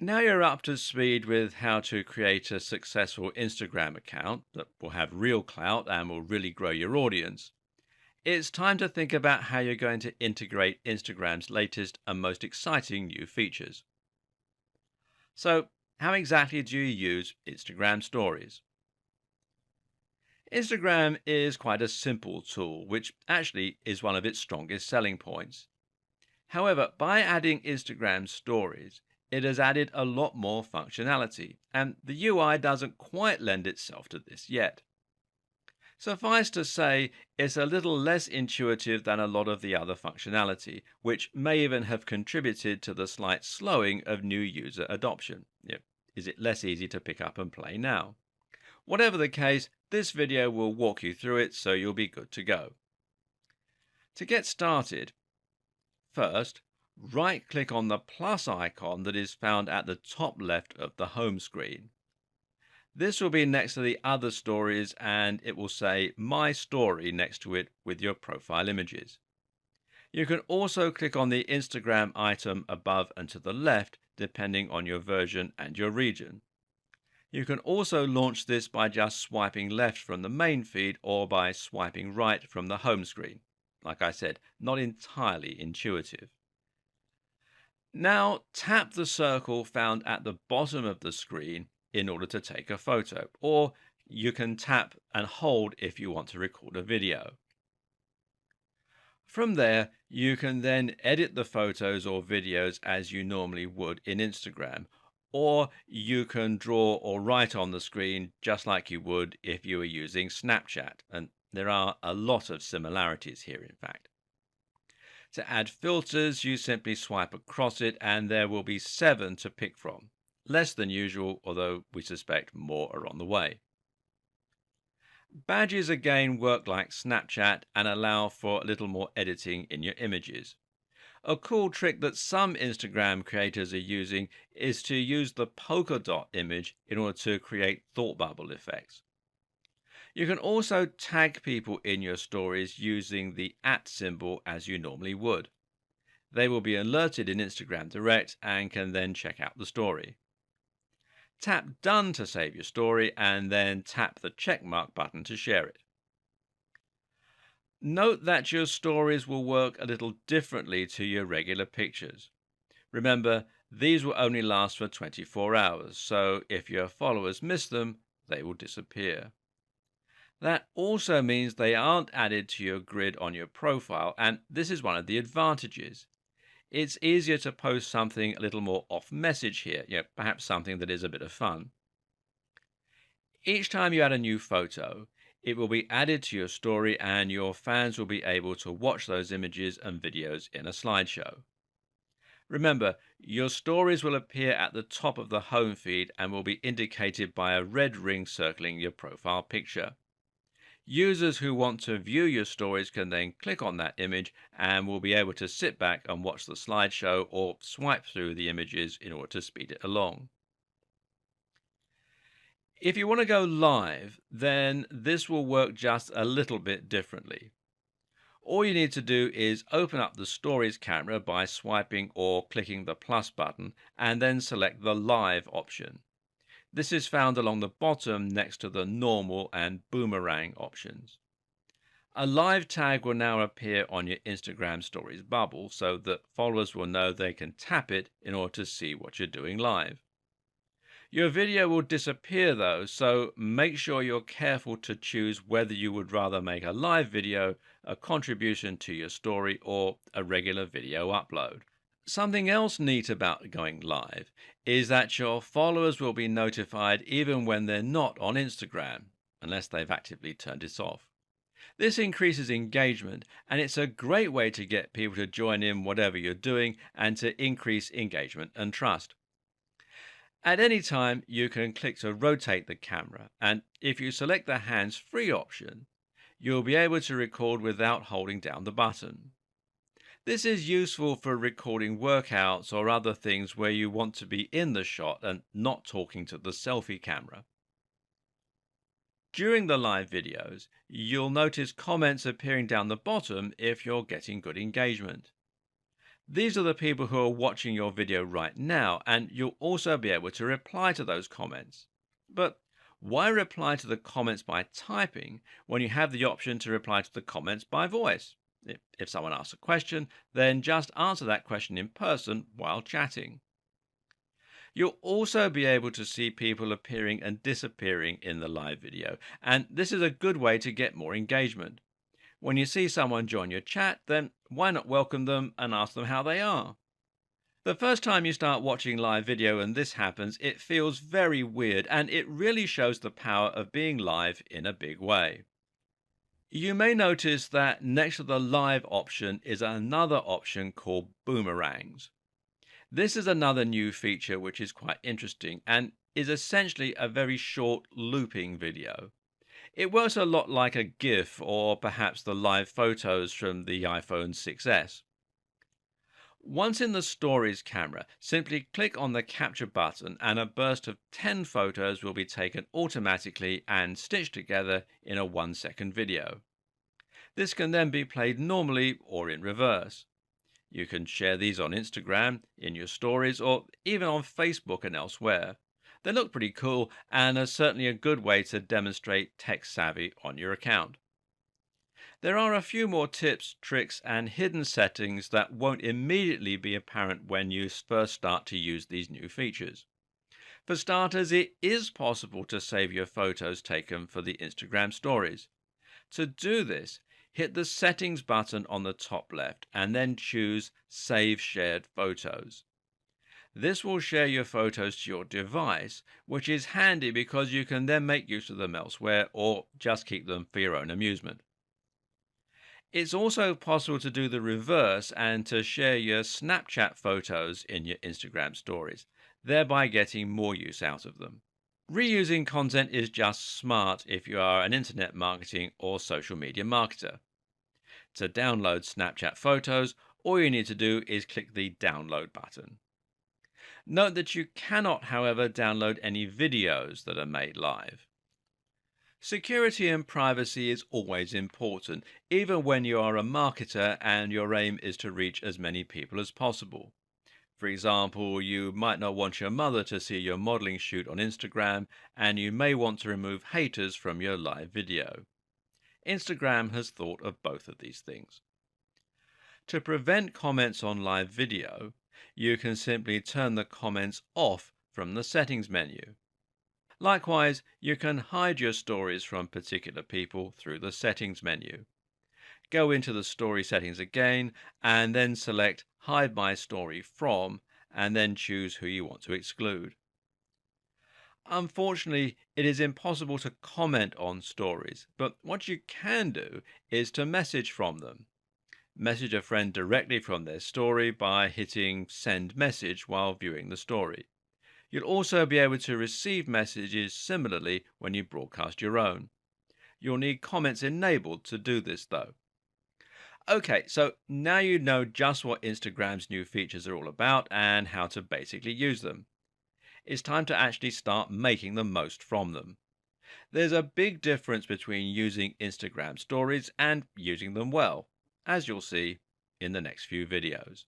Now you're up to speed with how to create a successful Instagram account that will have real clout and will really grow your audience. It's time to think about how you're going to integrate Instagram's latest and most exciting new features. So, how exactly do you use Instagram stories? Instagram is quite a simple tool, which actually is one of its strongest selling points. However, by adding Instagram stories, it has added a lot more functionality, and the UI doesn't quite lend itself to this yet. Suffice to say, it's a little less intuitive than a lot of the other functionality, which may even have contributed to the slight slowing of new user adoption. Is it less easy to pick up and play now? Whatever the case, this video will walk you through it so you'll be good to go. To get started, first, right-click on the plus icon that is found at the top left of the home screen. This will be next to the other stories and it will say My Story next to it with your profile images. You can also click on the Instagram item above and to the left depending on your version and your region. You can also launch this by just swiping left from the main feed or by swiping right from the home screen. Like I said, not entirely intuitive. Now tap the circle found at the bottom of the screen in order to take a photo, or you can tap and hold if you want to record a video. From there, you can then edit the photos or videos as you normally would in Instagram, or you can draw or write on the screen just like you would if you were using Snapchat, and there are a lot of similarities here, in fact. To add filters, you simply swipe across it and there will be 7 to pick from. Less than usual, although we suspect more are on the way. Badges again work like Snapchat and allow for a little more editing in your images. A cool trick that some Instagram creators are using is to use the polka dot image in order to create thought bubble effects. You can also tag people in your stories using the @ symbol as you normally would. They will be alerted in Instagram Direct and can then check out the story. Tap Done to save your story and then tap the checkmark button to share it. Note that your stories will work a little differently to your regular pictures. Remember, these will only last for 24 hours, so if your followers miss them, they will disappear. That also means they aren't added to your grid on your profile, and this is one of the advantages. It's easier to post something a little more off message here, perhaps something that is a bit of fun. Each time you add a new photo, it will be added to your story and your fans will be able to watch those images and videos in a slideshow. Remember, your stories will appear at the top of the home feed and will be indicated by a red ring circling your profile picture. Users who want to view your stories can then click on that image and will be able to sit back and watch the slideshow or swipe through the images in order to speed it along. If you want to go live, then this will work just a little bit differently. All you need to do is open up the Stories camera by swiping or clicking the plus button and then select the Live option. This is found along the bottom next to the normal and boomerang options. A live tag will now appear on your Instagram Stories bubble so that followers will know they can tap it in order to see what you're doing live. Your video will disappear though, so make sure you're careful to choose whether you would rather make a live video, a contribution to your story, or a regular video upload. Something else neat about going live is that your followers will be notified even when they're not on Instagram, unless they've actively turned it off. This increases engagement, and it's a great way to get people to join in whatever you're doing and to increase engagement and trust. At any time, you can click to rotate the camera, and if you select the hands-free option, you'll be able to record without holding down the button. This is useful for recording workouts or other things where you want to be in the shot and not talking to the selfie camera. During the live videos, you'll notice comments appearing down the bottom if you're getting good engagement. These are the people who are watching your video right now, and you'll also be able to reply to those comments. But why reply to the comments by typing when you have the option to reply to the comments by voice? If someone asks a question, then just answer that question in person while chatting. You'll also be able to see people appearing and disappearing in the live video, and this is a good way to get more engagement. When you see someone join your chat, then why not welcome them and ask them how they are? The first time you start watching live video and this happens, it feels very weird, and it really shows the power of being live in a big way. You may notice that next to the live option is another option called boomerangs. This is another new feature which is quite interesting and is essentially a very short looping video. It works a lot like a GIF or perhaps the live photos from the iPhone 6s. Once in the Stories camera, simply click on the capture button and a burst of 10 photos will be taken automatically and stitched together in a 1-second video. This can then be played normally or in reverse. You can share these on Instagram, in your stories, or even on Facebook and elsewhere. They look pretty cool and are certainly a good way to demonstrate tech savvy on your account. There are a few more tips, tricks, and hidden settings that won't immediately be apparent when you first start to use these new features. For starters, it is possible to save your photos taken for the Instagram stories. To do this, hit the Settings button on the top left and then choose Save Shared Photos. This will share your photos to your device, which is handy because you can then make use of them elsewhere or just keep them for your own amusement. It's also possible to do the reverse and to share your Snapchat photos in your Instagram stories, thereby getting more use out of them. Reusing content is just smart if you are an internet marketing or social media marketer. To download Snapchat photos, all you need to do is click the Download button. Note that you cannot, however, download any videos that are made live. Security and privacy is always important, even when you are a marketer and your aim is to reach as many people as possible. For example, you might not want your mother to see your modeling shoot on Instagram, and you may want to remove haters from your live video. Instagram has thought of both of these things. To prevent comments on live video, you can simply turn the comments off from the Settings menu. Likewise, you can hide your stories from particular people through the Settings menu. Go into the Story settings again and then select Hide My Story From and then choose who you want to exclude. Unfortunately, it is impossible to comment on stories, but what you can do is to message from them. Message a friend directly from their story by hitting Send Message while viewing the story. You'll also be able to receive messages similarly when you broadcast your own. You'll need comments enabled to do this though. Okay, so now you know just what Instagram's new features are all about and how to basically use them. It's time to actually start making the most from them. There's a big difference between using Instagram stories and using them well, as you'll see in the next few videos.